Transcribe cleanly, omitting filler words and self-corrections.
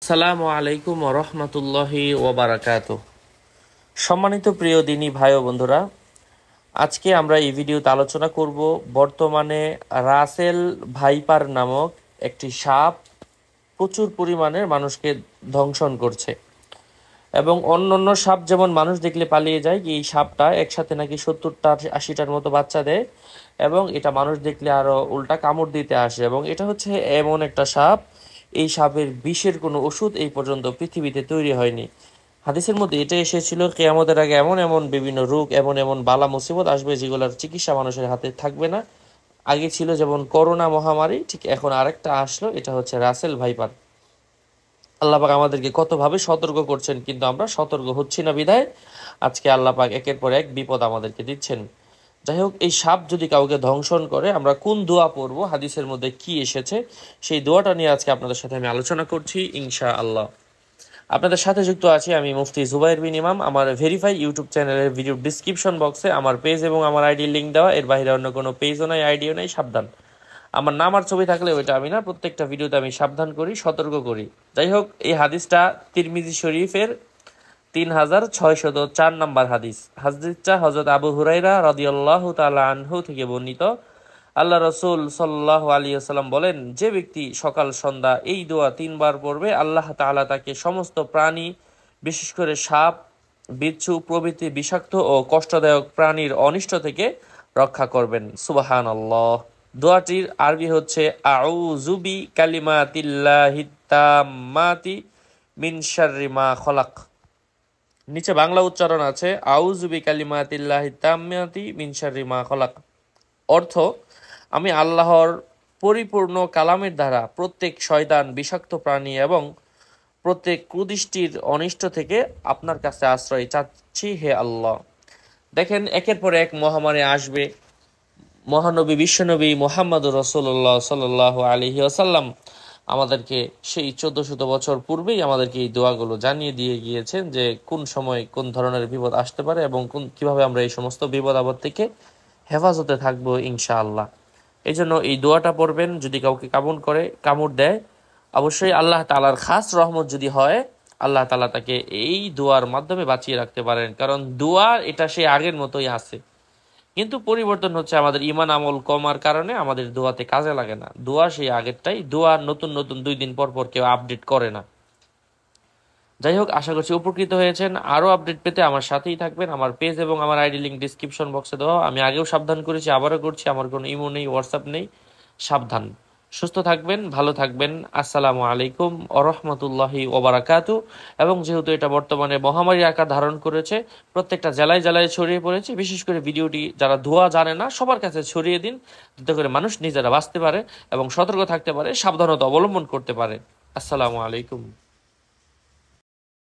আসসালামু আলাইকুম ওয়া রাহমাতুল্লাহি ওয়া বারাকাতুহু। সম্মানিত প্রিয় দিনী ভাই ও বন্ধুরা, আজকে আমরা এই ভিডিওতে আলোচনা করব বর্তমানে রাসেল ভাইপার নামক একটি সাপ প্রচুর পরিমাণে মানুষকে ধ্বংসন করছে। এবং অন্যান্য সাপ যেমন মানুষ দেখলে পালিয়ে যায়, এই সাপটা একসাথে নাকি 70টা 80টার মতো বাচ্চা দেয় এবং এটা মানুষ দেখলে আরো উল্টা কামড় দিতে আসে। এবং এটা হচ্ছে এমন একটা সাপ, এই সাপের বিষের কোনো ওষুধ এই পর্যন্ত পৃথিবীতে তৈরি হয়নি। হাদিসের মধ্যে এটা এসেছিল কিয়ামতের আগে এমন এমন বিভিন্ন রোগ, এমন এমন বালা মুসিবত আসবে যেগুলোর চিকিৎসা মানুষের হাতে থাকবে না। আগে ছিল যেমন করোনা মহামারী, ঠিক এখন আরেকটা আসলো, এটা হচ্ছে রাসেল ভাইপার। আল্লাহ পাক আমাদেরকে কতভাবে সতর্ক করছেন, কিন্তু আমরা সতর্ক হচ্ছি না বিধায় আজকে আল্লাহ পাক একের পর এক বিপদ আমাদেরকে দিচ্ছেন। যাই হোক, এই সাপ যদি কাউকে ধ্বংসন করে আমরা কোন দোয়া পড়বো, হাদিসের মধ্যে কি এসেছে, সেই দোয়াটা নিয়ে আজকে আপনাদের সাথে আমি আলোচনা করছি ইনশাআল্লাহ। আপনাদের সাথে যুক্ত আছি আমি মুফতি জুবাইর বিন ইমাম। আমার ভেরিফাই ইউটিউব চ্যানেলের ভিডিও ডিসক্রিপশন বক্সে আমার পেজ এবং আমার আইডির লিঙ্ক দেওয়া, এর বাইরে অন্য কোনো পেজও নাই, আইডিও নাই, সাবধান। আমার নাম আর ছবি থাকলে ওইটা আমি না, প্রত্যেকটা ভিডিওতে আমি সাবধান করি, সতর্ক করি। যাই হোক, এই হাদিসটা তিরমিজি শরীফের 3604 নম্বর হাদিস। হাদিসটা হযরত আবু হুরায়রা রাদিয়াল্লাহু তাআলা আনহু থেকে বর্ণিত। আল্লাহ রাসূল সাল্লাল্লাহু আলাইহি ওয়াসাল্লাম বলেন, যে ব্যক্তি সকাল সন্ধ্যা এই দোয়া 3 বার পড়বে, আল্লাহ তাআলা তাকে সমস্ত প্রাণী, বিশেষ করে সাপ, বিচ্ছু প্রভৃতি বিষাক্ত ও কষ্টদায়ক প্রাণীর অনিষ্ট থেকে রক্ষা করবেন। সুবহানাল্লাহ। দোয়াটির আরবি হচ্ছে আউযু বি কালিমাতিল্লাহিত তাম্মাতি মিন শাররি মা খলাক। নিচে বাংলা উচ্চারণ আছে আউযু বি কালিমাতিল্লাহিত তাম্মাতি মিন শাররি মা খলাক। অর্থ, আমি আল্লাহর পরিপূর্ণ কালামের দ্বারা প্রত্যেক শয়তান, বিষাক্ত প্রাণী এবং প্রত্যেক কুদৃষ্টির অনিষ্ট থেকে আপনার কাছে আশ্রয় চাচ্ছি হে আল্লাহ। দেখেন, একের পর এক মহামারী আসবে। মহানবী বিশ্বনবী মুহাম্মদুর রাসূলুল্লাহ সাল্লাল্লাহু আলাইহি ওয়াসাল্লাম আমাদেরকে সেই 1400 বছর পূর্বেই আমাদেরকে এই দোয়াগুলো জানিয়ে দিয়ে গিয়েছেন যে কোন সময় কোন ধরনের বিপদ আসতে পারে এবং কিভাবে আমরা এই সমস্ত বিপদ আপদ থেকে হেফাজতে থাকবো ইনশাআল্লাহ। এই জন্য এই দোয়াটা পড়বেন। যদি কাউকে কামড় দেয়, অবশ্যই আল্লাহ তাআলার খাস রহমত যদি হয়, আল্লাহ তাআলা তাকে এই দোয়ার মাধ্যমে বাঁচিয়ে রাখতে পারেন। কারণ দোয়া এটা সেই আগের মতোই আছে, কিন্তু পরিবর্তন হচ্ছে আমাদের ইমান আমল কমার কারণে আমাদের দোয়াতে কাজে লাগে না। দোয়া সেই আগেরটাই, দোয়া নতুন নতুন 2 দিন পর পর কেউ আপডেট করে না। যাই হোক, আশা করছি উপকৃত হয়েছেন। আরও আপডেট পেতে আমার সাথেই থাকবেন। আমার পেজ এবং আমার আইডি লিঙ্ক ডিসক্রিপশন বক্সে দেওয়া। আমি আগেও সাবধান করেছি, আবারও করছি, আমার কোনো ইমো নেই, হোয়াটসঅ্যাপ নেই। সাবধান। সুস্থ থাকবেন, ভালো থাকবেন। আসসালামু আলাইকুম ওয়া রাহমাতুল্লাহি ওয়া বারাকাতুহু। এবং যেহেতু এটা বর্তমানে মহামারী আকার ধারণ করেছে, প্রত্যেকটা জেলায় জেলায় ছড়িয়ে পড়েছে, বিশেষ করে ভিডিওটি যারা দোয়া জানে না সবার কাছে ছড়িয়ে দিন, যাতে করে মানুষ নিজেরা বাঁচতে পারে এবং সতর্ক থাকতে পারে, সাবধানতা অবলম্বন করতে পারে। আসসালামু আলাইকুম।